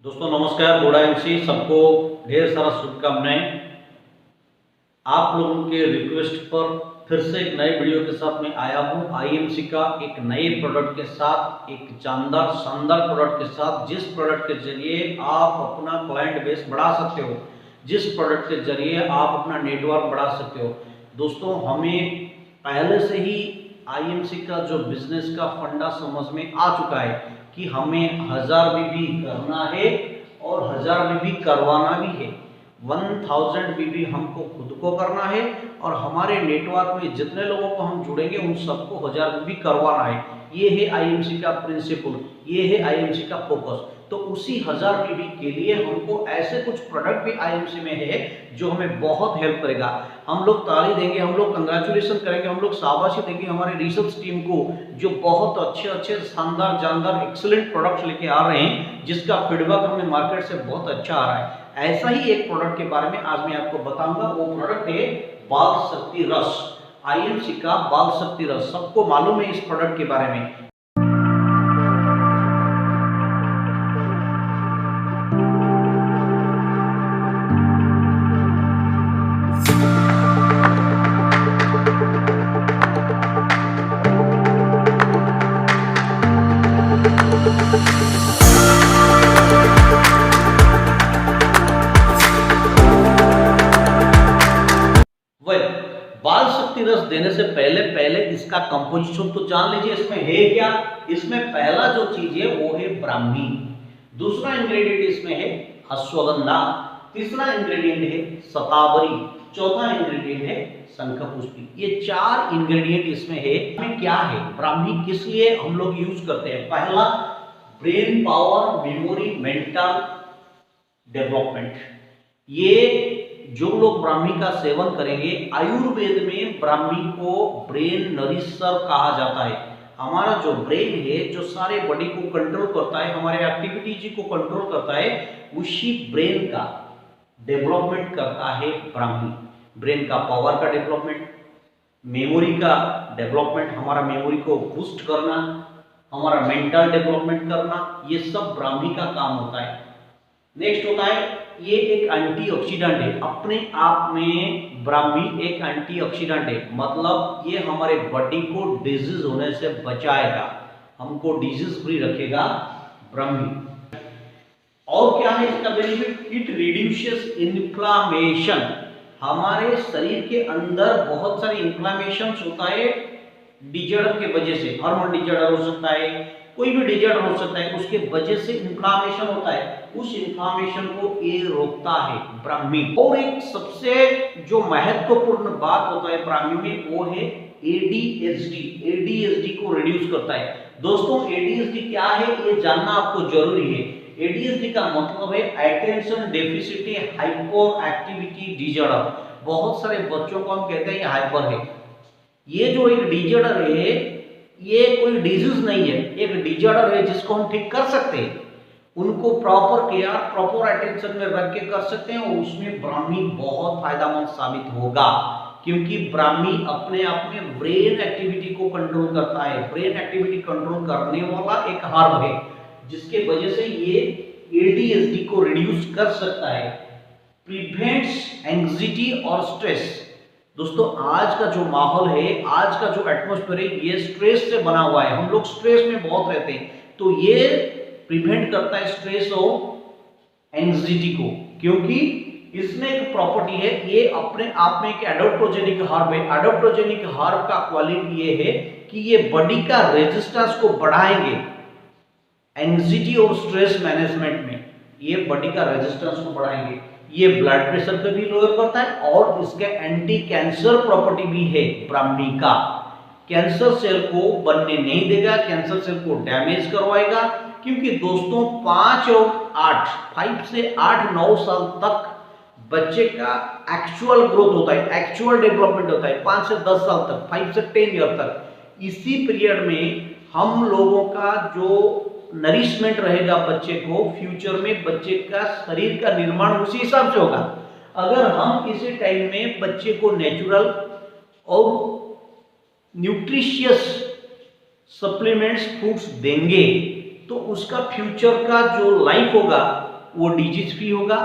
दोस्तों नमस्कार। बोड़ा एमसी सबको ढेर सारा शुभकामनाएं। आप लोगों के रिक्वेस्ट पर फिर से एक नए वीडियो के साथ मैं आया हूं। आईएमसी का एक नए प्रोडक्ट के साथ, एक जानदार शानदार प्रोडक्ट के साथ, जिस प्रोडक्ट के जरिए आप अपना क्लाइंट बेस बढ़ा सकते हो, जिस प्रोडक्ट के जरिए आप अपना नेटवर्क बढ़ा सकते हो। दोस्तों हमें पहले से ही आईएमसी का जो बिजनेस का फंडा समझ में आ चुका है कि हमें 1000 बीबी करना है और 1000 बीबी करवाना भी है। 1000 बीबी हमको खुद को करना है और हमारे नेटवर्क में जितने लोगों को हम जुड़ेंगे उन सबको 1000 बीबी करवाना है। ये है आईएमसी का प्रिंसिपल, ये है आईएमसी का फोकस। तो उसी 1000 बीबी के लिए हमको ऐसे कुछ प्रोडक्ट भी आईएमसी में है जो हमें बहुत हेल्प करेगा। हम लोग ताली देंगे, हम लोग कंग्रेचुलेशन करेंगे, हम लोग शाबाशी देंगे हमारे रिसर्च टीम को जो बहुत अच्छे शानदार जानदार एक्सीलेंट प्रोडक्ट्स लेके आ रहे हैं, जिसका फीडबैक हमें मार्केट से बहुत अच्छा आ रहा है। ऐसा ही एक प्रोडक्ट के बारे में आज मैं आपको बताऊंगा। वो प्रोडक्ट है बाल शक्ति रस। आईएमसी का बाल शक्ति रस सबको मालूम है इस प्रोडक्ट के बारे में। बाल शक्ति रस देने से पहले इसका कंपोजिशन तो जान लीजिए। इसमें है क्या? इसमें पहला जो चीज है वो है ब्राह्मी, दूसरा इंग्रेडिएंट इसमें है अश्वगंधा, तीसरा इंग्रेडिएंट है शतावरी, चौथा इंग्रेडिएंट है शंखपुष्पी। ये 4 इंग्रेडिएंट इसमें है। इसमें क्या है? ब्राह्मी किस लिए हम लोग यूज करते हैं? पहला, brain power, memory, mental development. ये जो लोग ब्राह्मी का सेवन करेंगे, आयुर्वेद में ब्राह्मी को ब्रेन नरिशर कहा जाता है। हमारा जो ब्रेन है, जो सारे बॉडी को कंट्रोल करता है, हमारे एक्टिविटीज को कंट्रोल करता है, उसी ब्रेन का डेवलपमेंट करता है ब्राह्मी। ब्रेन का पावर का डेवलपमेंट, मेमोरी का डेवलपमेंट, हमारा मेमोरी को बूस्ट करना, हमारा मेंटल डेवलपमेंट करना, ये सब ब्राह्मी का काम होता है। नेक्स्ट होता है, ये एक एंटीऑक्सीडेंट है। अपने आप में ब्राह्मी एक एंटीऑक्सीडेंट है, मतलब ये हमारे बॉडी को डिजीज होने से बचाएगा, हमको डिजीज फ्री रखेगा ब्राह्मी। और क्या है इसका बेनिफिट? It reduces inflammation. हमारे शरीर के अंदर बहुत सारे इन्फ्लामेशन होता है डिजॉर्डर के वजह से। हार्मोन डिजॉर्डर हो सकता है, कोई भी डिजॉर्डर हो सकता है, उसके वजह से इन्फ्लामेशन होता है। उस इन्फ्लामेशन को ये रोकता है ब्राह्मी। और एक सबसे जो महत्वपूर्ण बात होता है ब्राह्मी में, वो है एडीएचडी। एडीएचडी को रिड्यूस करता है। दोस्तों एडीएचडी क्या है ये जानना आपको जरूरी है। एडीएचडी का मतलब है attention deficit hyper activity disorder. बहुत सारे बच्चों को हम कहते हैं ये हाइपर है। ये जो एक डिजॉर्डर है, ये कोई डिजीज नहीं है, एक डिजॉर्डर है जिसको हम ठीक कर सकते हैं। उनको प्रॉपर केयर, प्रॉपर अटेंशन में रख के कर सकते हैं और उसमें ब्राह्मी बहुत फायदेमंद साबित होगा, क्योंकि ब्राह्मी अपने आप में ब्रेन एक्टिविटी को कंट्रोल करता है। ब्रेन एक्टिविटी कंट्रोल करने वाला एक हर्ब है, जिसके वजह से ये एडीएचडी को रिड्यूस कर सकता है, प्रिवेंट्स एंग्जाइटी और स्ट्रेस। दोस्तों आज का जो माहौल है, आज का जो एटमॉस्फेयर है, ये स्ट्रेस से बना हुआ है। हम लोग स्ट्रेस में बहुत रहते हैं, तो ये प्रिवेंट करता है स्ट्रेस और एंग्जाइटी को, क्योंकि इसमें एक प्रॉपर्टी है, ये अपने आप में एक एडोप्टोजेनिक हर्ब है। एडोप्टोजेनिक हर्ब का क्वालिटी ये है कि ये बॉडी का रेजिस्टेंस को बढ़ाएंगे। एंग्जाइटी और स्ट्रेस मैनेजमेंट में ये बॉडी का रेजिस्टेंस को बढ़ाएंगे। ये ब्लड प्रेशर को भी लोअर करता है और इसके एंटी कैंसर प्रॉपर्टी भी है ब्राह्मी का। कैंसर सेल को बनने नहीं देगा, कैंसर सेल को डैमेज करवाएगा, क्योंकि दोस्तों 5 से 8-9 साल तक बच्चे का एक्चुअल ग्रोथ होता है, एक्चुअल डेवलपमेंट होता है। 5 से 10 साल तक, 5 से 10 ईयर तक। इसी पीरियड में हम लोगों का जो नरिशमेंट रहेगा बच्चे को, फ्यूचर में बच्चे का शरीर का निर्माण उसी हिसाब से होगा। अगर हम इसी टाइम में बच्चे को नेचुरल और न्यूट्रिशियस सप्लीमेंट्स फूड्स देंगे, तो उसका फ्यूचर का जो लाइफ होगा वो डिजीज फ्री होगा,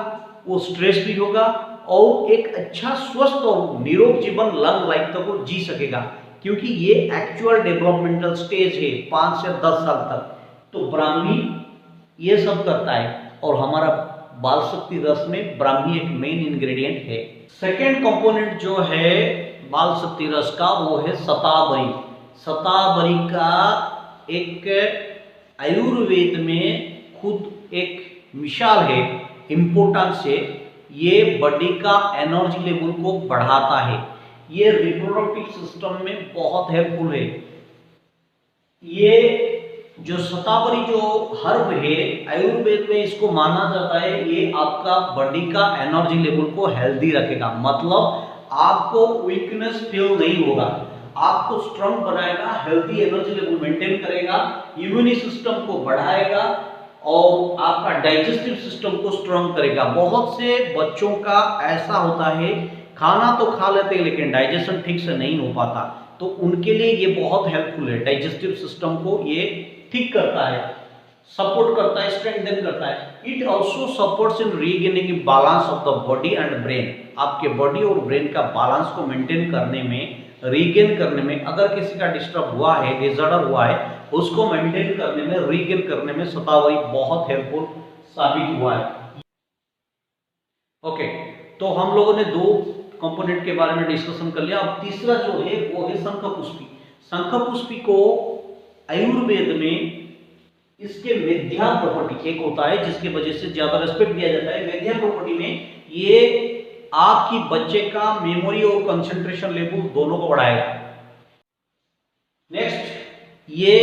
वो स्ट्रेस फ्री होगा और एक अच्छा स्वस्थ और निरोग जीवन लंग लाइफ तक वो जी सकेगा, क्योंकि ये एक्चुअल डेवलपमेंटल स्टेज है 5 से 10 साल तक। तो ब्राह्मी ये सब करता है और हमारा बाल शक्ति रस में ब्राह्मी एक मेन इंग्रेडिएंट है। सेकेंड कंपोनेंट जो है बाल शक्ति रस का वो है शतावरी। शतावरी का एक आयुर्वेद में खुद एक मिसाल है, इम्पोर्टेंस है। ये बॉडी का एनर्जी लेवल को बढ़ाता है, ये रिप्रोडक्टिव सिस्टम में बहुत हेल्पफुल है। ये जो शतावरी जो हर्ब है आयुर्वेद में इसको माना जाता है ये आपका बॉडी का एनर्जी लेवल को हेल्दी रखेगा, मतलब आपको वीकनेस फील नहीं होगा, आपको स्ट्रांग बनाएगा, हेल्दी एनर्जी लेवल मेंटेन करेगा, इम्यून सिस्टम को बढ़ाएगा और आपका डाइजेस्टिव सिस्टम को स्ट्रांग करेगा। बहुत से बच्चों का ऐसा होता है खाना तो खा लेते हैं लेकिन डाइजेशन ठीक से नहीं हो पाता, तो उनके लिए ये बहुत हेल्पफुल है। डाइजेस्टिव सिस्टम को ये ठीक करता है, सपोर्ट करता है, स्ट्रेंथन करता है। It also supports in regaining balance of the body and brain. आपके बॉडी और ब्रेन का बैलेंस को मेंटेन करने में, रीगेन करने में, अगर किसी का डिस्टर्ब हुआ है, डिसऑर्डर हुआ है, उसको मेंटेन करने में, रीगेन करने में शतावरी बहुत हेल्पफुल साबित हुआ है। ओके, तो हम लोगों ने 2 कंपोनेंट के बारे में डिस्कशन कर लिया। अब तीसरा जो है वो है शंखपुष्पी। शंखपुष्पी को आयुर्वेद में इसके वेद्या प्रॉपर्टी एक होता है जिसके वजह से ज्यादा रेस्पेक्ट दिया जाता है। वेद्या प्रॉपर्टी में ये आपकी बच्चे का मेमोरी और कंसंट्रेशन लेवल दोनों को बढ़ाएगा। नेक्स्ट, ये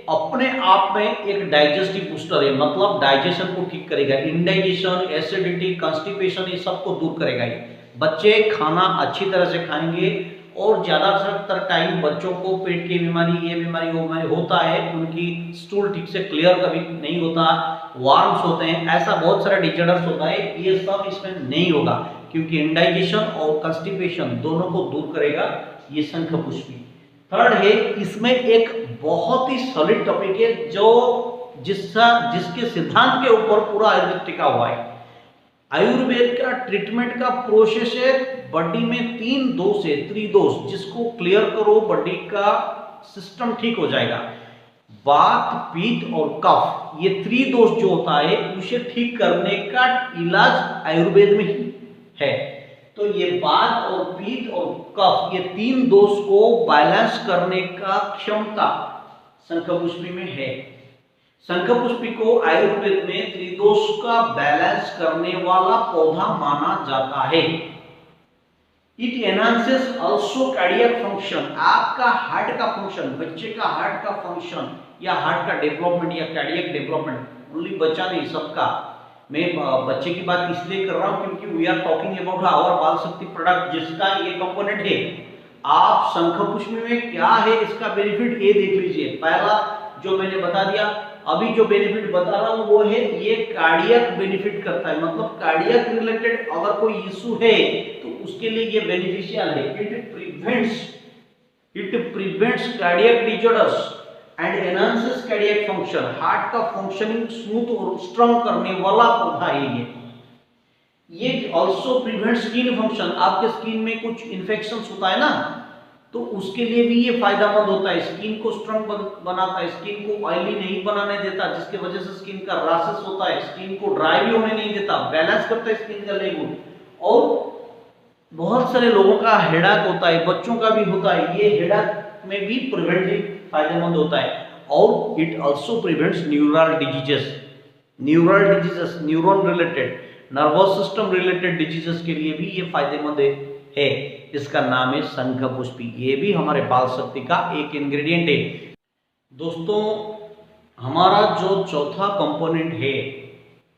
अपने आप में एक डाइजेस्टिव बूस्टर है, मतलब डाइजेशन को ठीक करेगा, इंडाइजेशन, एसिडिटी, कॉन्स्टिपेशन ये सब को दूर करेगा। ये बच्चे खाना अच्छी तरह से खाएंगे और ज़्यादातर टाइम बच्चों को पेट की बीमारी, ये बीमारी, वो बीमारी होता है, उनकी स्टूल ठीक से क्लियर कभी नहीं होता, वार्म्स होते हैं, ऐसा बहुत सारा डिजॉर्डर्स होता है, ये सब इसमें नहीं होगा क्योंकि इंडाइजेशन और कॉन्स्टिपेशन दोनों को दूर करेगा ये शंखपुष्पी। थर्ड है, इसमें एक बहुत ही सॉलिड टॉपिक है जो जिसके सिद्धांत के ऊपर पूरा आयुर्वेद टिका हुआ है। आयुर्वेद का ट्रीटमेंट का प्रोसेस है बॉडी में 3 दोष है, 3 दोष, जिसको क्लियर करो बॉडी का सिस्टम ठीक हो जाएगा। वात, पित्त और कफ, ये 3 दोष जो होता है उसे ठीक करने का इलाज आयुर्वेद में ही है। तो ये वात और पित्त और कफ, ये 3 दोष को बैलेंस करने का क्षमता शंखपुष्पी में है। शंखपुष्पी को आयुर्वेद में त्रिदोष का बैलेंस करने वाला पौधा माना जाता है। It enhances also cardiac function, आपका हार्ट का फंक्शन, बच्चे का हार्ट का फंक्शन या हार्ट का डेवलपमेंट या कार्डियक डेवलपमेंट, ओनली बच्चा नहीं सबका। मैं बच्चे की बात इसलिए कर रहा हूं क्योंकि we are talking about our Bal Shakti product जिसका ये कंपोनेंट है। आप शंखपुष्पी में क्या है इसका बेनिफिट ये देख लीजिए। पहला जो मैंने बता दिया, अभी जो बेनिफिट बता रहा हूं वो है ये कार्डियक बेनिफिट करता है, मतलब कार्डियक रिलेटेड अगर कोई इशू है तो उसके लिए ये बेनिफिशियल है। It prevents cardiac disorders and enhances cardiac function, heart का फंक्शनिंग स्मूथ और स्ट्रांग करने वाला पौधा है ये ऑल्सो प्रिवेंट स्किन फंक्शन, आपके स्किन में कुछ इन्फेक्शन होता है ना, तो उसके लिए भी ये फायदेमंद होता है। स्किन को स्ट्रांग बनाता है, स्किन को ऑयली नहीं बनाने देता जिसके वजह से स्किन का रैशेस होता है, स्किन को ड्राई भी होने नहीं देता, बैलेंस करता है स्किन का लेवल। और बहुत सारे लोगों का हेडेक होता है, बच्चों का भी होता है, ये हेडेक में भी प्रिवेंटिव फायदेमंद होता है। और it also prevents neural diseases, neuron related, nervous system related diseases के लिए भी ये फायदेमंद है। इसका नाम है शंखपुष्पी, ये भी हमारे बाल शक्ति का एक इंग्रेडिएंट है। दोस्तों, हमारा जो चौथा कंपोनेंट है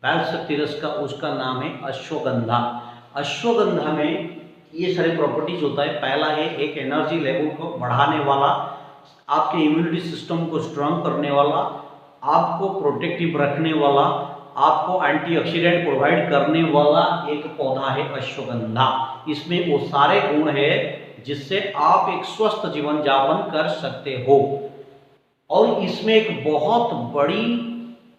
बाल शक्ति रस का, उसका नाम है अश्वगंधा। अश्वगंधा में ये सारे प्रॉपर्टीज होता है। पहला है एक एनर्जी लेवल को बढ़ाने वाला, आपके इम्यूनिटी सिस्टम को स्ट्रांग करने वाला, आपको प्रोटेक्टिव रखने वाला, आपको एंटीऑक्सीडेंट प्रोवाइड करने वाला एक पौधा है अश्वगंधा। इसमें वो सारे गुण है जिससे आप एक स्वस्थ जीवन यापन कर सकते हो। और इसमें एक बहुत बड़ी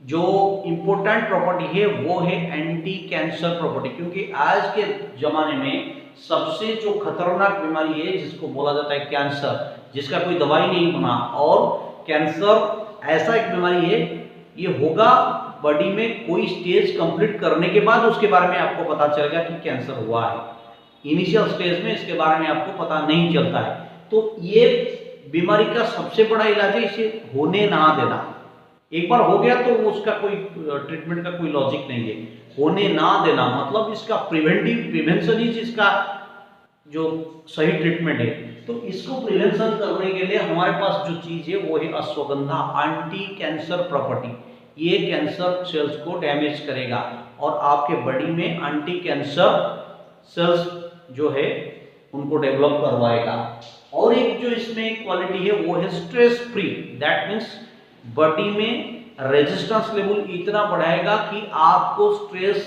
जो इम्पोर्टेंट प्रॉपर्टी है वो है एंटी कैंसर प्रॉपर्टी, क्योंकि आज के जमाने में सबसे जो खतरनाक बीमारी है जिसको बोला जाता है कैंसर, जिसका कोई दवाई नहीं बना, और कैंसर ऐसा एक बीमारी है, ये होगा बॉडी में कोई स्टेज कंप्लीट करने के बाद उसके बारे में आपको पता चलेगा कि कैंसर हुआ है। इनिशियल स्टेज में इसके बारे में आपको पता नहीं चलता है। तो ये बीमारी का सबसे बड़ा इलाज है इसे होने ना देना। एक बार हो गया तो उसका कोई ट्रीटमेंट का कोई लॉजिक नहीं है। होने ना देना मतलब इसका प्रिवेंशन ही इसका जो सही ट्रीटमेंट है। तो इसको प्रिवेंशन करने के लिए हमारे पास जो चीज है वो है अश्वगंधा एंटी कैंसर प्रॉपर्टी। ये कैंसर सेल्स को डैमेज करेगा और आपके बॉडी में एंटी कैंसर सेल्स जो है उनको डेवलप करवाएगा। और एक जो इसमें क्वालिटी है वो है stress free. That means body में रेजिस्टेंस लेवल इतना बढ़ाएगा कि आपको स्ट्रेस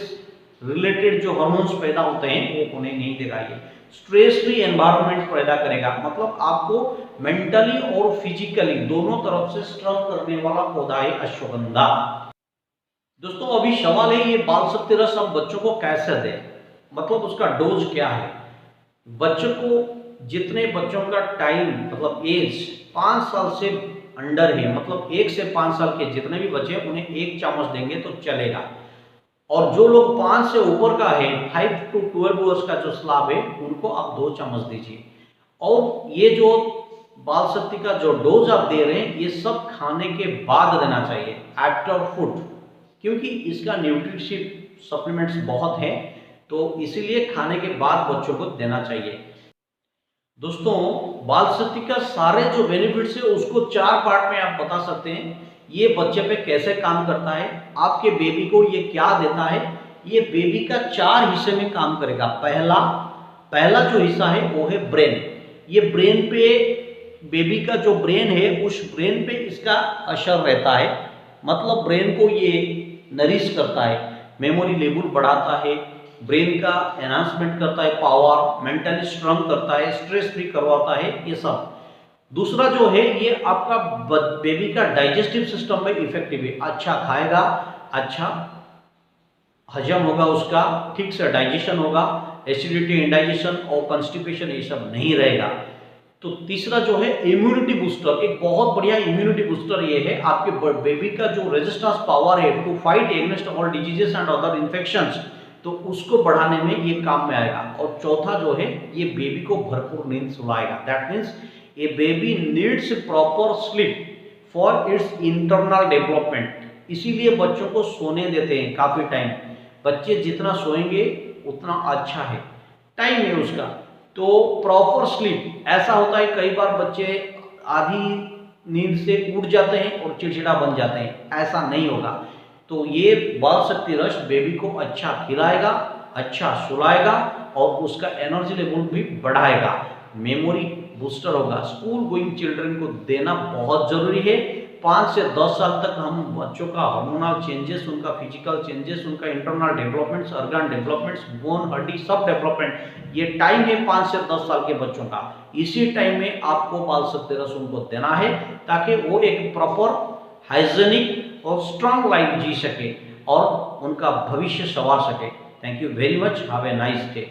रिलेटेड जो हार्मोन्स पैदा होते हैं वो होने नहीं देगा। ये स्ट्रेस फ्री एनवायरनमेंट पैदा करेगा, मतलब आपको मेंटली और फिजिकली दोनों तरफ से स्ट्रॉन्ग करने वाला पौधा है अश्वगंधा। दोस्तों अभी सवाल है ये बाल शक्ति रस हम बच्चों को कैसे दें, मतलब उसका डोज क्या है। बच्चों को जितने बच्चों का टाइम मतलब एज 5 साल से अंडर है, मतलब 1 से 5 साल के जितने भी बच्चे उन्हें 1 चम्मच देंगे तो चलेगा। और जो लोग 5 से ऊपर का है 5 to 12 ईयर्स का जो स्लाब है उनको आप 2 चम्मच दीजिए। और ये जो बाल शक्ति का जो डोज आप दे रहे हैं ये सब खाने के बाद देना चाहिए, आफ्टर फूड, क्योंकि इसका न्यूट्रिशिव सप्लीमेंट्स बहुत हैं, तो इसीलिए खाने के बाद बच्चों को देना चाहिए। दोस्तों बाल शक्ति का सारे जो बेनिफिट्स है उसको 4 पार्ट में आप बता सकते हैं। ये बच्चे पे कैसे काम करता है, आपके बेबी को ये क्या देता है। ये बेबी का 4 हिस्से में काम करेगा। पहला जो हिस्सा है वो है ब्रेन। ये ब्रेन पे बेबी का जो ब्रेन है उस ब्रेन पे इसका असर रहता है, मतलब ब्रेन को ये नरिश करता है, मेमोरी लेवल बढ़ाता है, ब्रेन का एनहांसमेंट करता है, पावर, मेंटली स्ट्रांग करता है, स्ट्रेस फ्री करवाता है, ये सब। दूसरा जो है ये आपका बेबी का डाइजेस्टिव सिस्टम में इफेक्टिव है, अच्छा खाएगा, अच्छा हजम होगा, उसका ठीक से डाइजेशन होगा, एसिडिटी, इंडाइजेशन और कॉन्स्टिपेशन ये सब नहीं रहेगा। तो तीसरा जो है इम्यूनिटी बूस्टर, एक बहुत बढ़िया इम्यूनिटी बूस्टर ये है, आपके बेबी का जो रेजिस्टेंस पावर है to fight against all diseases and other infections, तो उसको बढ़ाने में ये काम में आएगा। और चौथा जो है ये बेबी को भरपूर नींद सुलाएगा। That means a baby needs proper sleep for its internal development. इसीलिए बच्चों को सोने देते हैं काफी टाइम। बच्चे जितना सोएंगे उतना अच्छा है, टाइम है उसका। तो प्रॉपर स्लीप, ऐसा होता है कई बार बच्चे आधी नींद से उठ जाते हैं और चिड़चिड़ा बन जाते हैं, ऐसा नहीं होगा। तो ये बाल शक्ति रस बेबी को अच्छा खिलाएगा, अच्छा सुलाएगा और उसका एनर्जी लेवल भी बढ़ाएगा, मेमोरी बूस्टर होगा। स्कूल गोइंग चिल्ड्रन को देना बहुत जरूरी है। 5 से 10 साल तक हम बच्चों का हार्मोनल चेंजेस, उनका फिजिकल चेंजेस, उनका internal developments, organ developments, bone, हड्डी सब डेवलपमेंट, ये टाइम है 5 से 10 साल के बच्चों का। इसी टाइम में आपको बाल शक्ति रस उनको देना है ताकि वो एक प्रॉपर हाइजेनिक और स्ट्रांग लाइफ जी सके और उनका भविष्य संवार सके। Thank you very much, have a nice day.